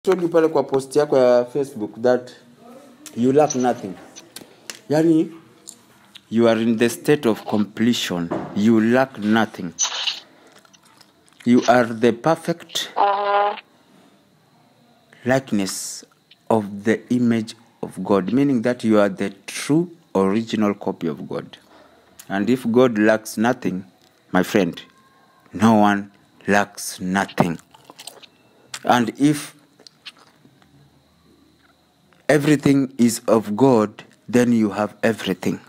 told you pale kwa post yako ya Facebook that you lack nothing. Yani, you are in the state of completion. You lack nothing. You are the perfect likeness of the image of God, meaning that you are the true original copy of God. And if God lacks nothing, my friend, no one lacks nothing. And if everything is of God, then you have everything.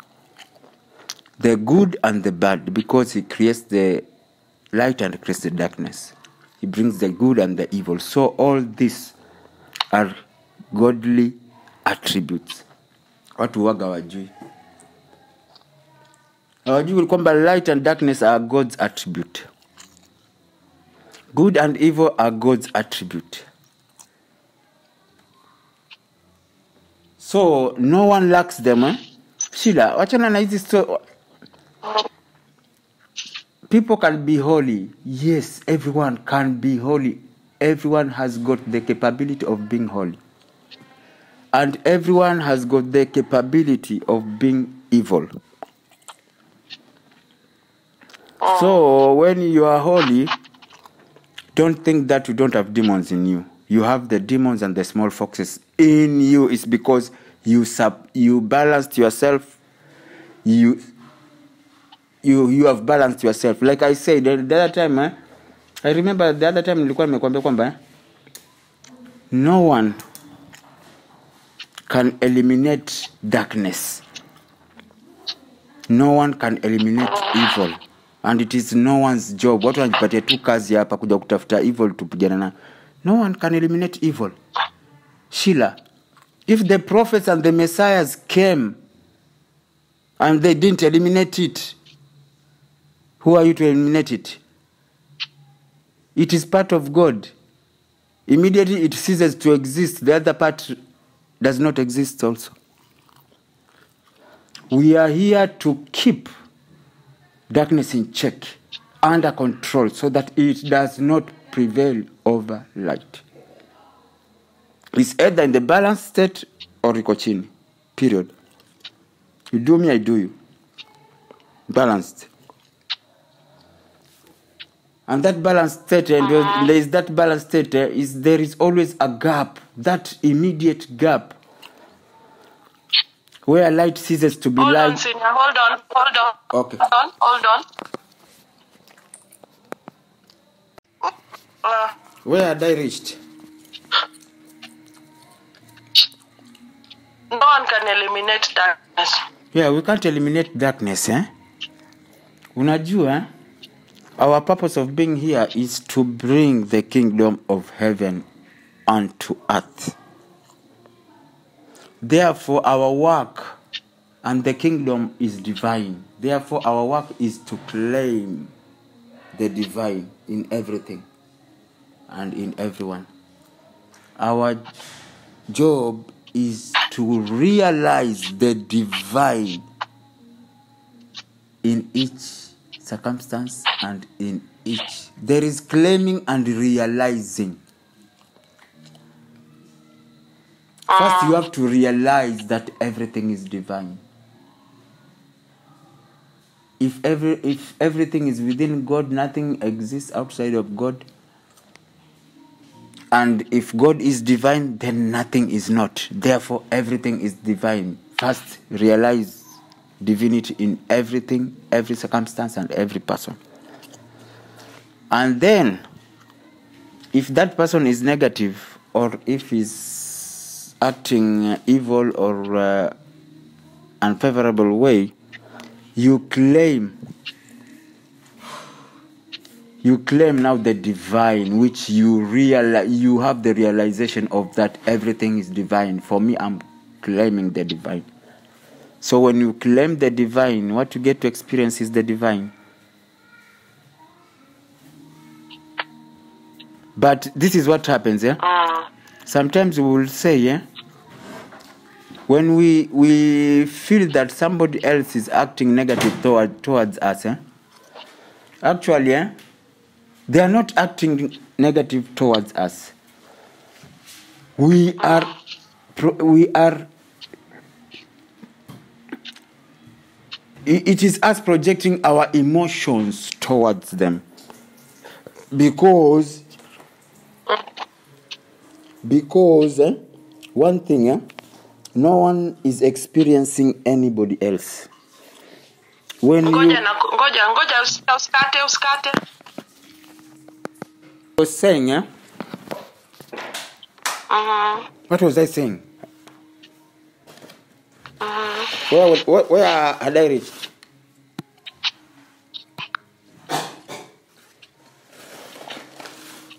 The good and the bad, because he creates the light and creates the darkness. He brings the good and the evil. So all these are godly attributes. Watu waga wajui. Hawajui kwamba light and darkness are God's attribute. Good and evil are God's attribute. So no one lacks them, eh? Sheila, wachana na hizi so people can be holy. Yes, everyone can be holy. Everyone has got the capability of being holy. And everyone has got the capability of being evil. So when you are holy, don't think that you don't have demons in you. You have the demons and the small foxes in you. It's because you balanced yourself. You have balanced yourself. Like I said the other time, I remember the other time nilikuwa nimekwambia kwamba no one can eliminate darkness. No one can eliminate evil. And it is no one's job. Watu wanajipatia tu kazi hapa kuja kutafuta evil tupigana na. No one can eliminate evil. Sheila, if the prophets and the messiahs came and they didn't eliminate it, who are you to eliminate it? It is part of God. Immediately it ceases to exist. The other part does not exist also. We are here to keep darkness in check, under control, so that it does not prevail over light. It's either in the balanced state or iko chini. Period. You do me, I do you. Balanced. And that balanced state, and there is that balanced state, there is always a gap, that immediate gap, where light ceases to be light. Hold on. Okay. Hold on. Where had I reached? No one can eliminate darkness. Yeah, we can't eliminate darkness, eh? Unajua, our purpose of being here is to bring the kingdom of heaven onto earth. Therefore, our work and the kingdom is divine. Therefore, our work is to claim the divine in everything and in everyone. Our job is to realize the divine in each circumstance and in each. There is claiming and realizing. First, you have to realize that everything is divine. If everything is within God, nothing exists outside of God. And if God is divine, then nothing is not. Therefore, everything is divine. First, realize divinity in everything, every circumstance, and every person. And then, if that person is negative, or if he's acting evil or unfavorable way, you claim now the divine, which you realize, you have the realization of that everything is divine. For me, I'm claiming the divine. So when you claim the divine, what you get to experience is the divine. But this is what happens, yeah? Sometimes we will say, yeah, when we feel that somebody else is acting negative towards us, actually, they are not acting negative towards us. we are it is us projecting our emotions towards them, because one thing, no one is experiencing anybody else. When Ngoja usikate. I was saying, what was I saying? Where had I reached?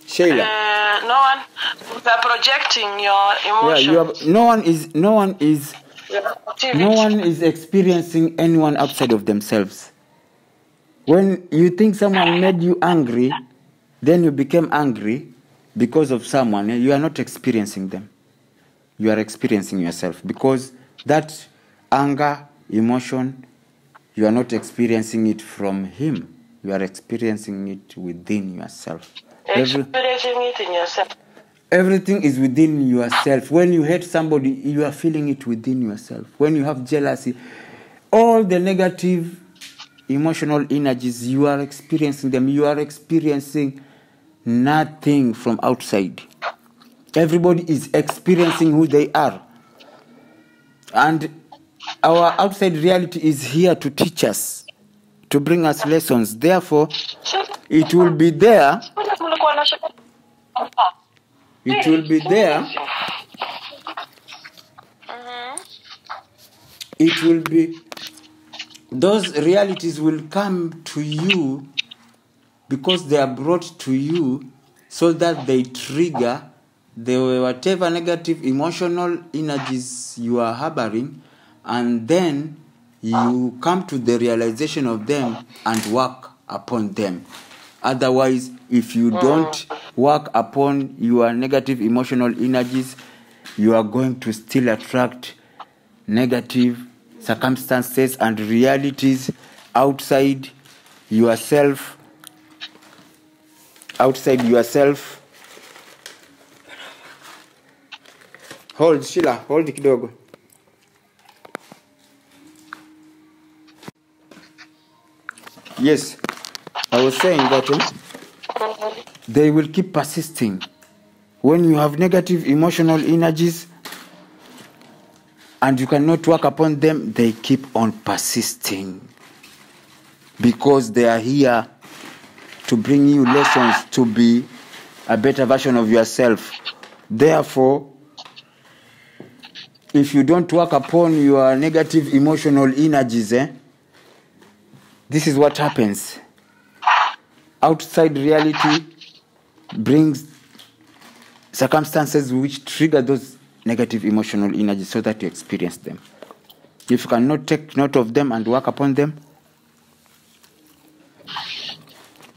Shayla. No one. We are projecting your emotions. No one is experiencing anyone outside of themselves. When you think someone made you angry, then you became angry because of someone. You are not experiencing them. You are experiencing yourself, because that anger, emotion, you are not experiencing it from him. You are experiencing it within yourself. Experiencing it in yourself. Everything is within yourself. When you hate somebody, you are feeling it within yourself. When you have jealousy, all the negative emotional energies, you are experiencing them. You are experiencing nothing from outside. Everybody is experiencing who they are. And our outside reality is here to teach us, to bring us lessons. Therefore, it will be there. It will be there. It will be, those realities will come to you because they are brought to you so that they trigger the whatever negative emotional energies you are harboring, and then you come to the realization of them and work upon them. Otherwise, if you don't work upon your negative emotional energies, you are going to still attract negative circumstances and realities outside yourself. Hold, Sheila, hold kidogo. Yes, I was saying that they will keep persisting. When you have negative emotional energies and you cannot work upon them, they keep on persisting, because they are here to bring you lessons to be a better version of yourself. Therefore, if you don't work upon your negative emotional energies, this is what happens. Outside reality brings circumstances which trigger those negative emotional energies so that you experience them. If you cannot take note of them and work upon them,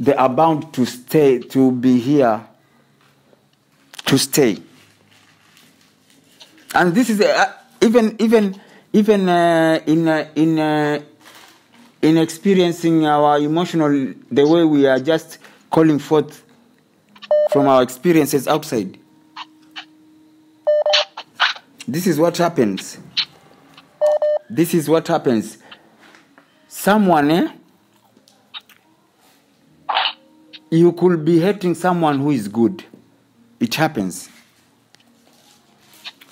they are bound to stay, to be here, to stay. And this is even in experiencing our emotional, the way we are just calling forth from our experiences outside. This is what happens. This is what happens. Someone, you could be hating someone who is good. It happens.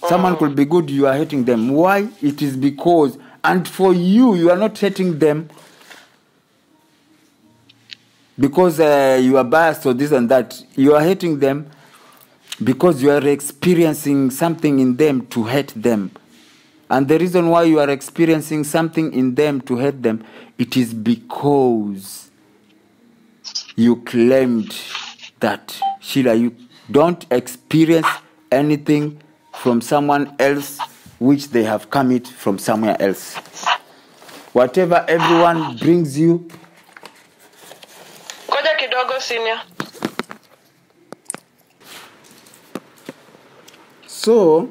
Someone could be good, you are hating them. Why? It is because, and for you, you are not hating them because you are biased or this and that. You are hating them because you are experiencing something in them to hate them. And the reason why you are experiencing something in them to hate them, it is because you claimed that, Sheila, you don't experience anything from someone else which they have come it from somewhere else. Whatever everyone brings you. Ngoja kidogo, senior. So,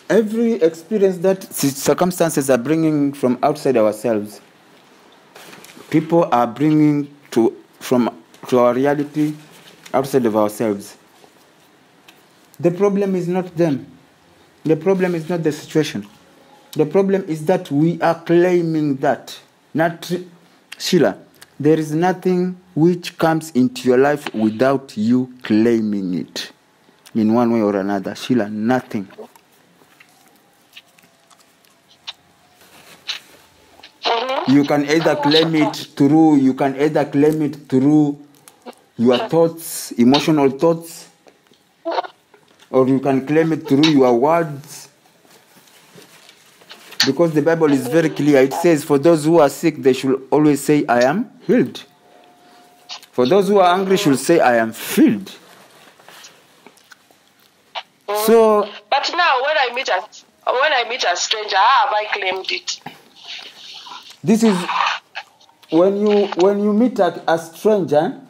every experience that circumstances are bringing from outside ourselves, people are bringing to our reality outside of ourselves. The problem is not them. The problem is not the situation. The problem is that we are claiming that. Not Sheila, there is nothing which comes into your life without you claiming it in one way or another. Sheila, nothing. You can either claim it through your thoughts, emotional thoughts, or you can claim it through your words. Because the Bible is very clear. It says, for those who are sick, they should always say, I am healed. For those who are angry, should say, I am filled. So, but now when I meet a stranger, how have I claimed it? This is when you meet a stranger.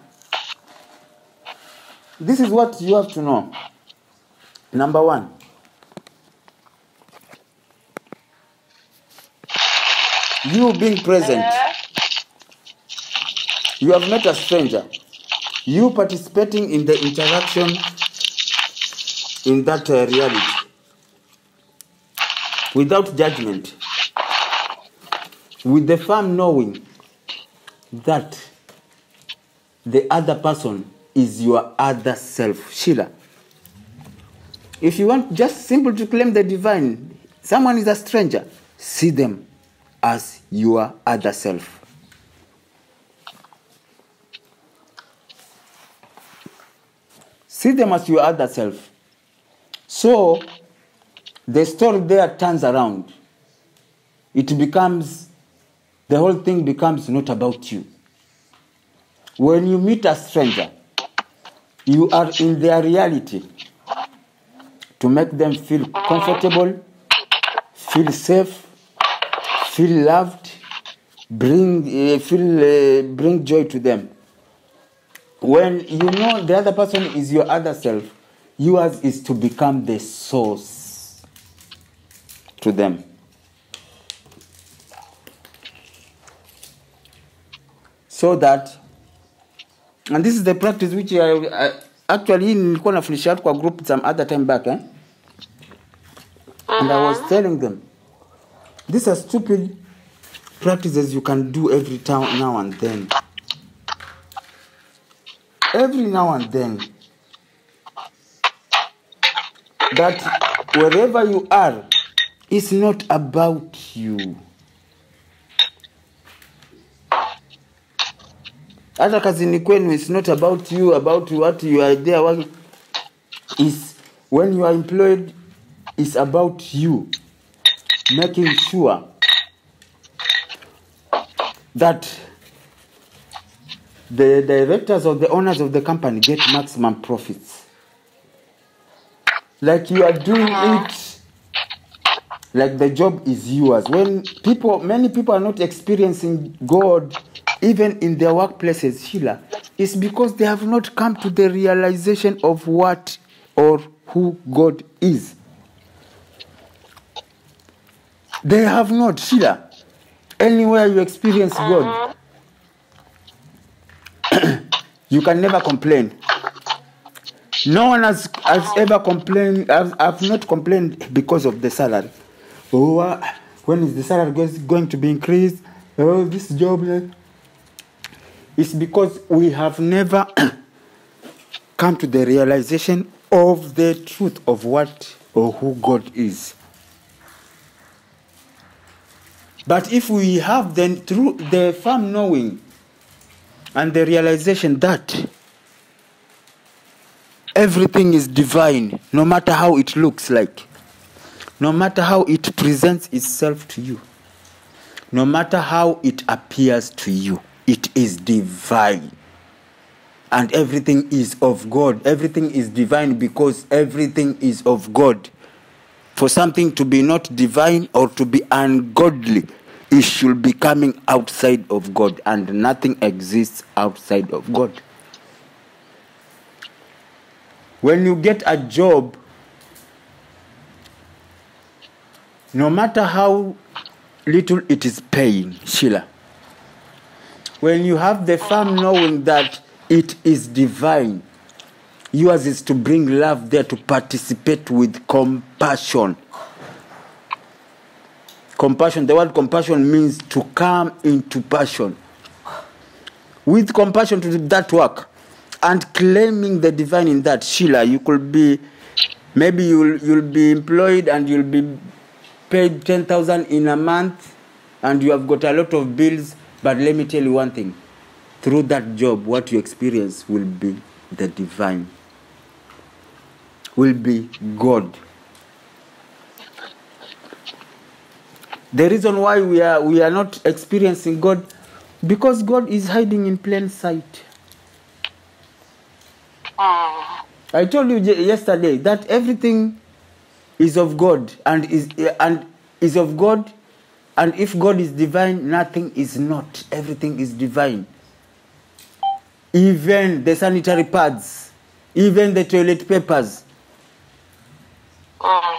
This is what you have to know. Number one, you being present. You have met a stranger. You participating in the interaction in that reality without judgment, with the firm knowing that the other person is your other self. Sheila, if you want just simple to claim the divine, someone is a stranger, see them as your other self. See them as your other self. So, the story there turns around. The whole thing becomes not about you. When you meet a stranger, you are in their reality to make them feel comfortable, feel safe, feel loved, bring joy to them. When you know the other person is your other self, yours is to become the source to them. So that, and this is the practice which I actually nilikuwa nafundisha kwa group some other time back, and I was telling them, these are stupid practices you can do every now and then. Every now and then. That wherever you are, it's not about you. Hata kazini kwenu, it's not about you, about what you are there working. When you are employed, it's about you. Making sure that the directors or the owners of the company get maximum profits. Like you are doing it, like the job is yours. When many people are not experiencing God, even in their workplaces, Sheila, it's because they have not come to the realization of what or who God is. They have not, Sheila. Anywhere you experience God, you can never complain. No one has ever complained. I've not complained because of the salary. Oh, when is the salary going to be increased? Oh, this job. It's because we have never come to the realization of the truth of what or who God is. But if we have then through the firm knowing and the realization that everything is divine, no matter how it looks like, no matter how it presents itself to you, no matter how it appears to you, it is divine. And everything is of God. Everything is divine because everything is of God. For something to be not divine or to be ungodly, it should be coming outside of God, and nothing exists outside of God. When you get a job, no matter how little it is paying, Sheila, when you have the firm knowing that it is divine, Yours is to bring love there, to participate with compassion. Compassion, the word compassion means to come into passion. With compassion to do that work and claiming the divine in that. Sheila, you could be, maybe you'll be employed and you'll be paid 10,000 in a month and you have got a lot of bills, but let me tell you one thing. Through that job, what you experience will be the divine, will be God. The reason why we are not experiencing God, because God is hiding in plain sight. I told you yesterday that everything is of God and is of God, and if God is divine, nothing is not. Everything is divine. Even the sanitary pads, even the toilet papers.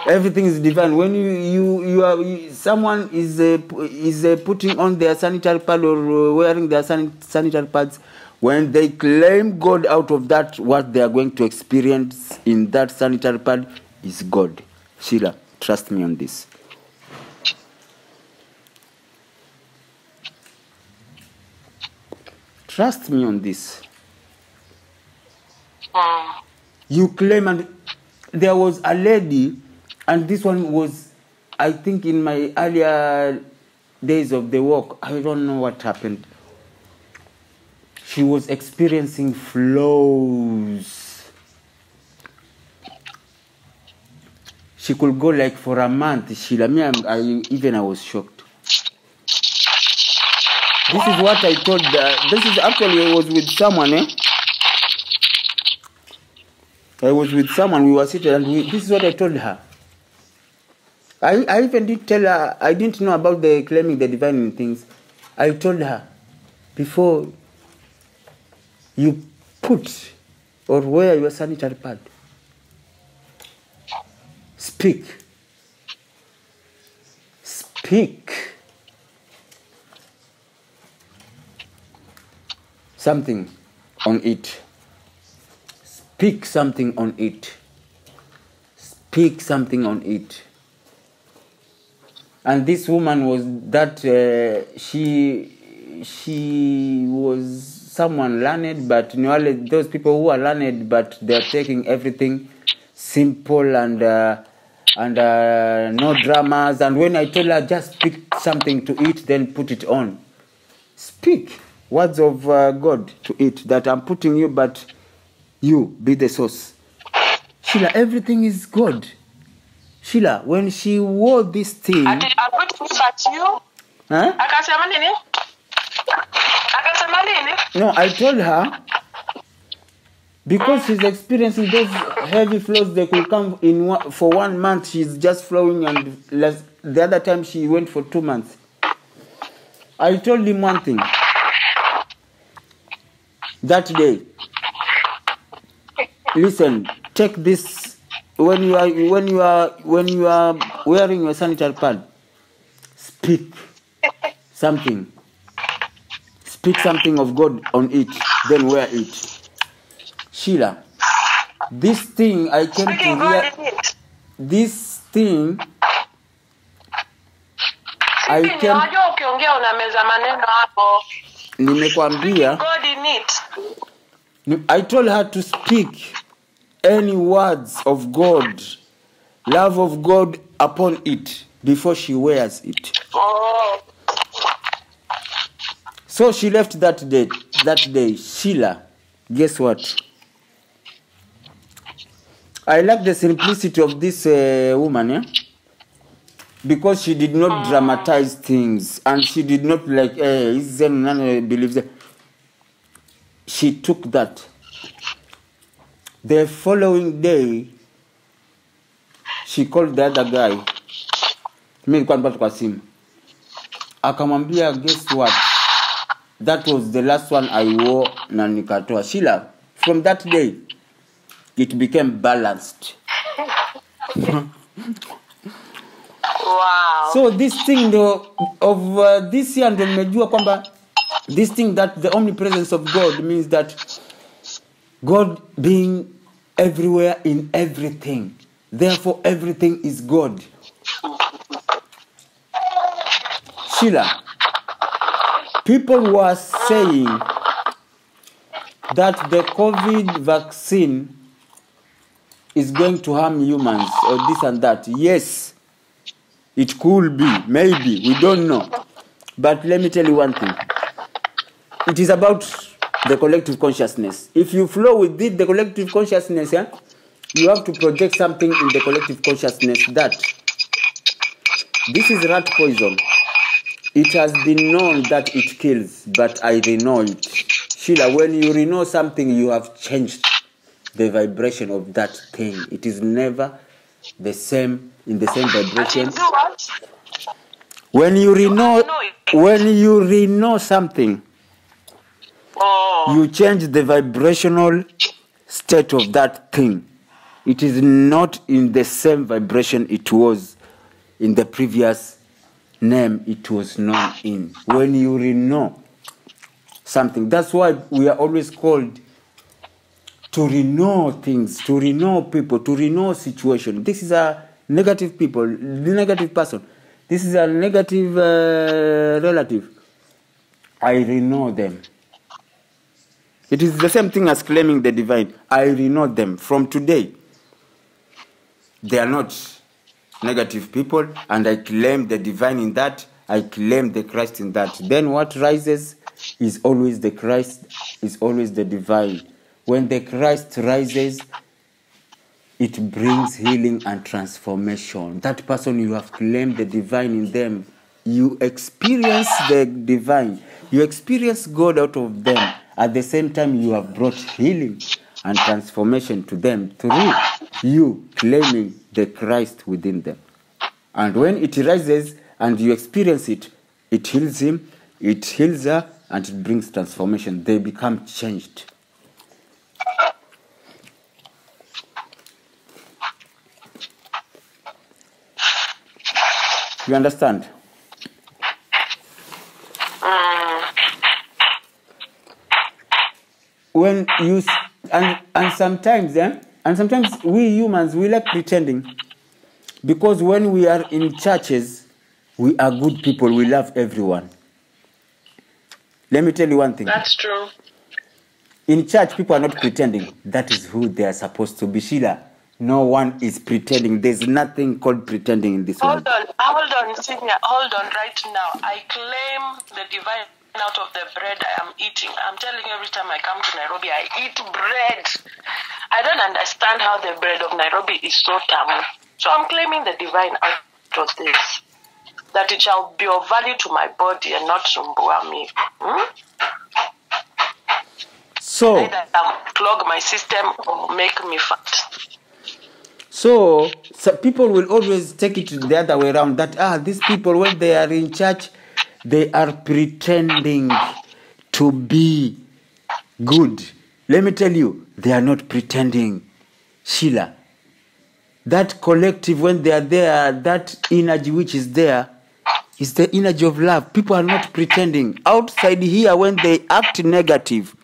Everything is divine. When someone is putting on their sanitary pad or wearing their sanitary pads, when they claim God out of that, what they are going to experience in that sanitary pad is God. Sheila, trust me on this. Trust me on this. You claim, and there was a lady, and this one was, I think, in my earlier days of the walk. I don't know what happened. She was experiencing flows. She could go like for a month. Sheila, I was shocked. This is what I told her. This is actually, I was with someone, I was with someone, we were sitting, and this is what I told her. I even did tell her, I didn't know about the claiming the divine in things. I told her, before you put or wear your sanitary pad, speak. Speak something on it. Speak something on it. Speak something on it. And this woman was that she was someone learned, but those people who are learned, but they are taking everything simple and no dramas. And when I told her, just speak something to it, then put it on. Speak words of God to it, that I'm putting you, but you be the source. Sheila, everything is God. Sheila, when she wore this thing... I'm going to but you? Huh? No, I told her, because she's experiencing those heavy flows, they could come in for 1 month, she's just flowing, and the other time she went for 2 months. I told him one thing. That day, listen, take this when you are wearing your sanitary pad. Speak something. Speak something of God on it, then wear it. Sheila, this thing I came to hear. This thing I came. Nimekwambia. I told her to speak any words of God, love of God upon it before she wears it. So she left that day. Sheila, guess what? I like the simplicity of this woman, because she did not dramatize things, and she did not like, believes that. She took that. The following day, she called the other guy. Mimi nilikuwa nipata kwa simu. Akamwambia, guess what? That was the last one I wore na nikatoa. Sheila, from that day, it became balanced. Wow. So this thing of this year, ndo nimejua kwamba this thing that the omnipresence of God means that God being everywhere in everything. Therefore, everything is God. Sheila, people were saying that the COVID vaccine is going to harm humans or this and that. Yes, it could be, maybe, we don't know. But let me tell you one thing. It is about the collective consciousness. If you flow with it, the collective consciousness, you have to project something in the collective consciousness that this is rat poison. It has been known that it kills, but I know it. Sheila, when you know something, you have changed the vibration of that thing. It is never the same, in the same vibration. When you know something, you change the vibrational state of that thing. It is not in the same vibration it was in the previous name it was known in. When you know something, that's why we are always called to renew things, to renew people, to renew situation. This is a negative people, negative person. This is a negative relative. I renew them. It is the same thing as claiming the divine. I renew them from today. They are not negative people, and I claim the divine in that. I claim the Christ in that. Then what rises is always the Christ, is always the divine. When the Christ rises, it brings healing and transformation. That person, you have claimed the divine in them. You experience the divine. You experience God out of them. At the same time, you have brought healing and transformation to them through you claiming the Christ within them. And when it rises and you experience it, it heals him, it heals her, and it brings transformation. They become changed. You understand? When you and sometimes we humans, we like pretending, because when we are in churches, we are good people, we love everyone. Let me tell you one thing. That's true. In church, people are not pretending. That is who they are supposed to be. Sheila, no one is pretending. There's nothing called pretending in this world. Hold on, Senior. Hold on right now. I claim the divine out of the bread I am eating. I'm telling you, every time I come to Nairobi, I eat bread. I don't understand how the bread of Nairobi is so tamu. So I'm claiming the divine out of this, that it shall be of value to my body and not sumbua me. So either clog my system or make me fat. So people will always take it the other way around, that these people, when they are in church, they are pretending to be good. Let me tell you, they are not pretending. Sheila, that collective, when they are there, that energy which is there is the energy of love. People are not pretending. Outside here, when they act negative,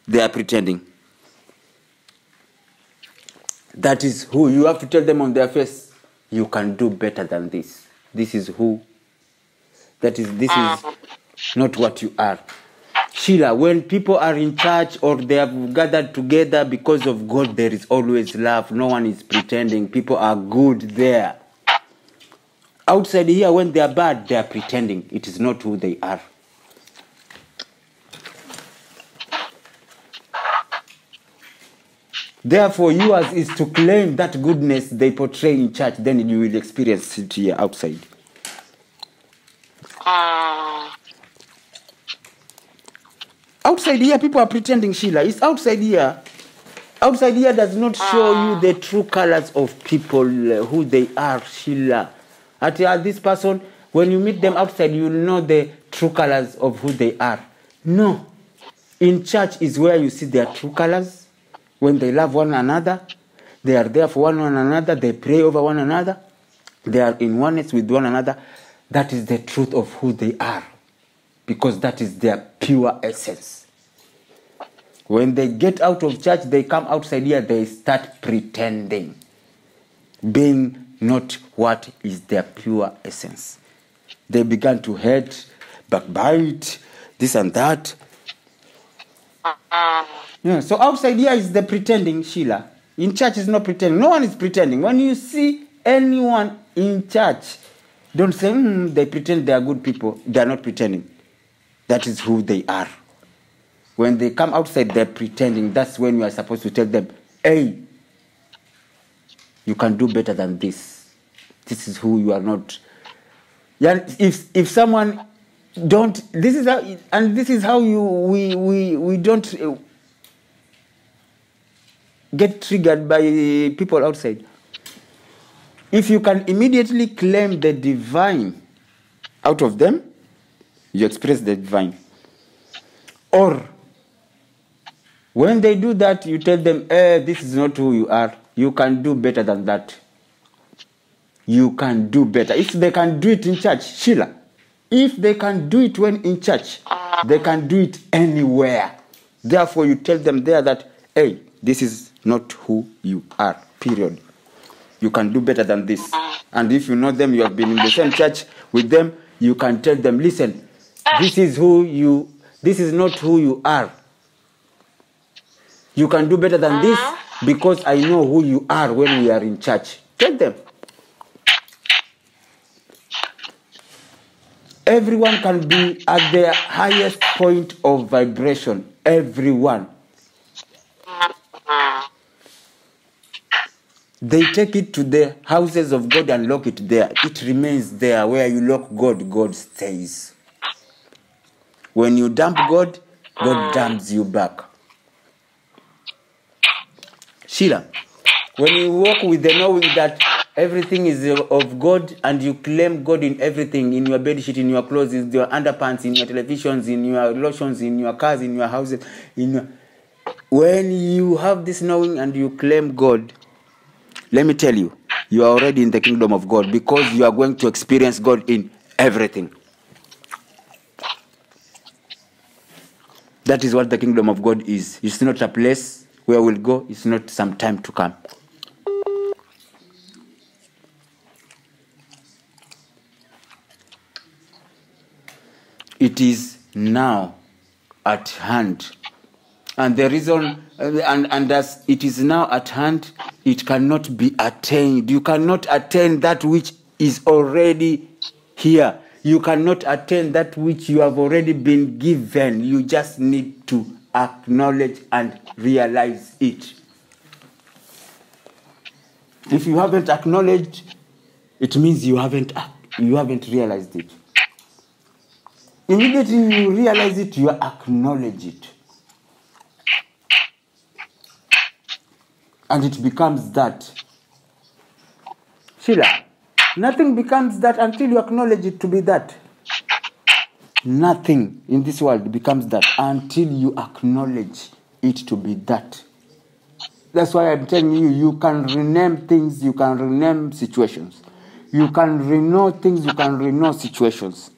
they are pretending. That is who. You have to tell them on their face, you can do better than this. This is who. This is not what you are. Sheila, when people are in church or they have gathered together because of God, there is always love. No one is pretending. People are good there. Outside here, when they are bad, they are pretending. It is not who they are. Therefore, yours is to claim that goodness they portray in church, then you will experience it here outside. Outside here, people are pretending, Sheila. It's outside here. Outside here does not show you the true colors of people, who they are, Sheila. At this person, when you meet them outside, you will know the true colors of who they are. No. In church is where you see their true colors. When they love one another, they are there for one another, they pray over one another, they are in oneness with one another. That is the truth of who they are, because that is their pure essence. When they get out of church, they come outside here, they start pretending, being not what is their pure essence. They began to hate, backbite, this and that. Yeah, so outside here is the pretending, Sheila. In church is not pretending. No one is pretending. When you see anyone in church, don't say, they pretend they are good people. They are not pretending. That is who they are. When they come outside, they're pretending. That's when you are supposed to tell them, hey, you can do better than this. This is who you are not. Yeah, if someone don't, this is how, and this is how we don't get triggered by people outside. If you can immediately claim the divine out of them, you express the divine. Or when they do that, you tell them, this is not who you are. You can do better than that. You can do better. If they can do it in church, Sheila, if they can do it when in church, they can do it anywhere. Therefore, you tell them there that, hey, this is not who you are, period. You can do better than this. And if you know them, you have been in the same church with them, you can tell them, listen, this is not who you are. You can do better than this because I know who you are when we are in church. Tell them. Everyone can be at their highest point of vibration. Everyone. They take it to the houses of God and lock it there. It remains there. Where you lock God, God stays. When you dump God, God dumps you back. Sheila, when you walk with the knowing that everything is of God and you claim God in everything, in your bedsheet, in your clothes, in your underpants, in your televisions, in your lotions, in your cars, in your houses, when you have this knowing and you claim God, let me tell you, you are already in the kingdom of God because you are going to experience God in everything. That is what the kingdom of God is. It's not a place where we'll go. It's not some time to come. It is now at hand. And the reason, and as it is now at hand, it cannot be attained. You cannot attain that which is already here. You cannot attain that which you have already been given. You just need to acknowledge and realize it. If you haven't acknowledged, it means you haven't realized it. Immediately you realize it, you acknowledge it. And it becomes that. Sheila, nothing becomes that until you acknowledge it to be that. Nothing in this world becomes that until you acknowledge it to be that. That's why I'm telling you, you can rename things, you can rename situations. You can reknow things, you can reknow situations.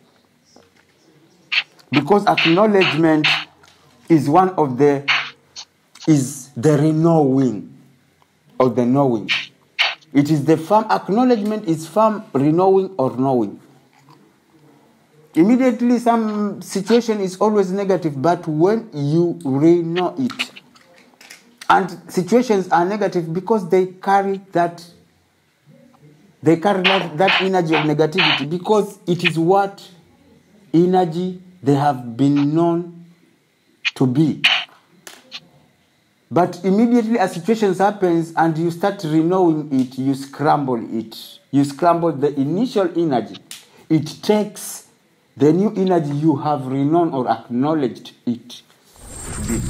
Because acknowledgement is the renowing or the knowing. It is the firm acknowledgement is firm renowing or knowing. Immediately some situation is always negative, but when you reknow it, and situations are negative because they carry that energy of negativity, because it is what energy they have been known to be. But immediately a situation happens and you start renowing it, you scramble it. You scramble the initial energy. It takes the new energy you have renowned or acknowledged it to be.